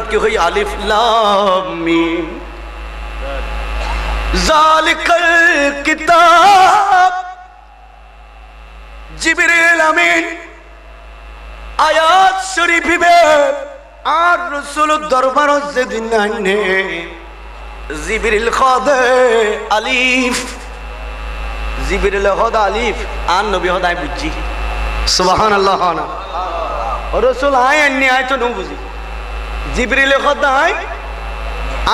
কি হই আলিফ লাম মিম যালিকাল কিতাব জিবরিল আমিন আয়াত শরীফে আর রাসূল দরবার যেদিন আইনে জিবরিল খদে আলিফ জিবরিল খদা আলিফ আর নবী খদাই বুঝি সুবহানাল্লাহ না রাসূল আয় আন্নি আয় তো নো বুঝি জিবরিল খদাই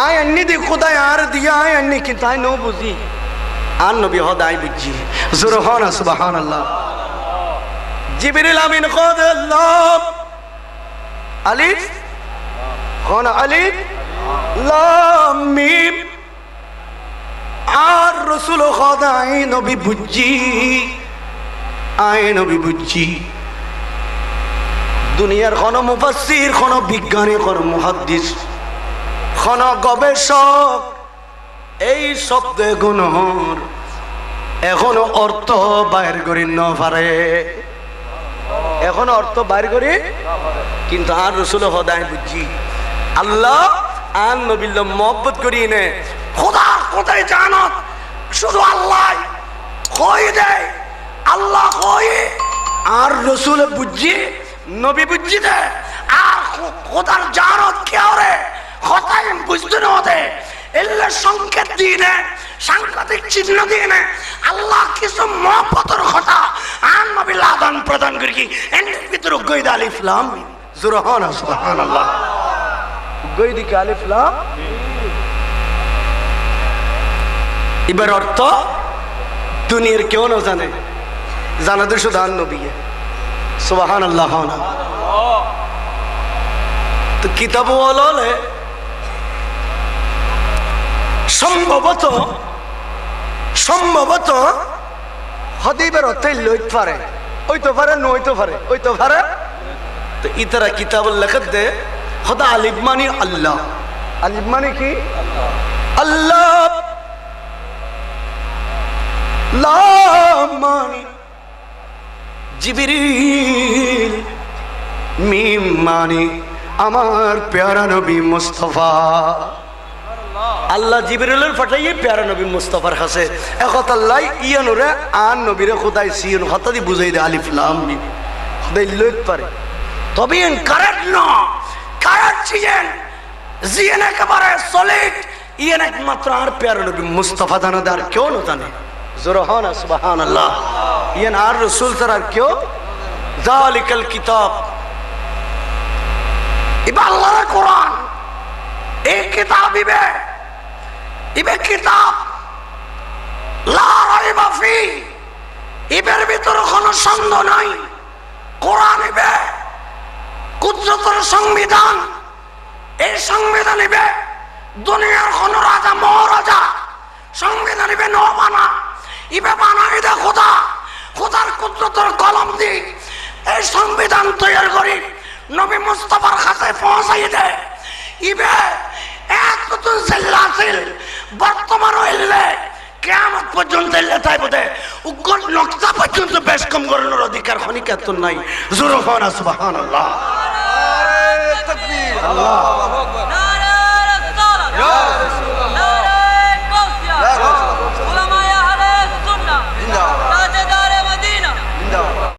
আয় আন্নি দি খোদাই আর দিয়া আয় আন্নি কি তাই নো বুঝি আর নবী খদাই বুঝি সুবহান সুবহানাল্লাহ জিবরিল আমিন খদা আল্লাহ আলিফ কোন আলিফ লাম মিম আর রাসূল খদাই নবী বুঝি আয় নবী বুঝি দুনিয়ার কোন মুফাসসির কোন বিজ্ঞানী কোন মুহাদ্দিস কোন গবেষক এই শব্দে গুণর এখনো অর্থ বাইর করি ন পারে এখনো অর্থ বাইর করি কিন্তু আর রাসূল খোদাই বুঝি আল্লাহ আর নবীর মহব্বত করি নে খোদা কোথায় জানত শুধু আল্লাহ কই দেয় আল্লাহ কই আর রাসূল বুঝি নবী বুঝি দে আর খোদার জানত কি ওরে খোদাই বুঝতে না দে এলে সংকেত দিনে সাংকেতিক চিহ্ন দিনে আল্লাহ কিছু মহব্বতের কথা আর নবী আদান প্রদান করি কি এর ভিতরে গইদ আলিফ লাম সুবহান সুবহানাল্লাহ গইদ কি আলিফ লাম এবার অর্থ দুনিয়ার কেউ না জানে জানা তো শুধু আর নবী সুবহানাল্লাহ না তো কিতাব বলে সম্ভবত হদিবের অর্থে লইতে পারে ওই তো পারে নই তো পারে ওই তো পারে তো ইতারা কিতাব লেখত দে খোদা আলিফ মানে আল্লাহ আলিফ মানে কি আল্লাহ লাম মানে জিবরিল মিম মানে আমার প্যারা নবী মুস্তাফা আল্লাহ জিবরিলের পাঠাইয়ে প্যারা নবী মুস্তাফার কাছে একত আল্লাহ ইয়ানুরে আন নবীরে খোদাই সিয়ন কথা দি বুঝাই দে আলিফ লাম মিম খোদাই লইতে পারে তবে এন কারেক্ট না কারেক্ট চিজেন জিয়েন একেবারে সলিড ইয়ান একমাত্র আর প্যারা নবী মুস্তাফা জানাদার কেউ না জানে জোরহান সুবহানাল্লাহ ইয়ান আর রাসূল ছাড়া কেউ যালিকাল কিতাব ইবা আল্লাহর কোরআন এই কিতাব ইবে কিতাব লা রাইবা ফি ইবের ভিতরে কোনো সন্দেহ নাই কোরআন ইবে কুদরতের সংবিধান এই সংবিধান ইবে দুনিয়ার কোন রাজা মহারাজা সংবিধান ইবে ন বানা ইবে বানাই দে খোদার কুদরতের কলম দি এই সংবিধান তৈরি করি নবী মুস্তাফার কাছে পৌঁছাই দে ইবে এক নতুন সিলসিল বর্তমান হইলে কিয়ামত পর্যন্ত এলে তাই বদে উগ্র নকশা পর্যন্ত বেশ কম করানোর অধিকার খনিকা তো নাই জোরে সুবহানাল্লাহ নারে তাকবীর আল্লাহু আকবার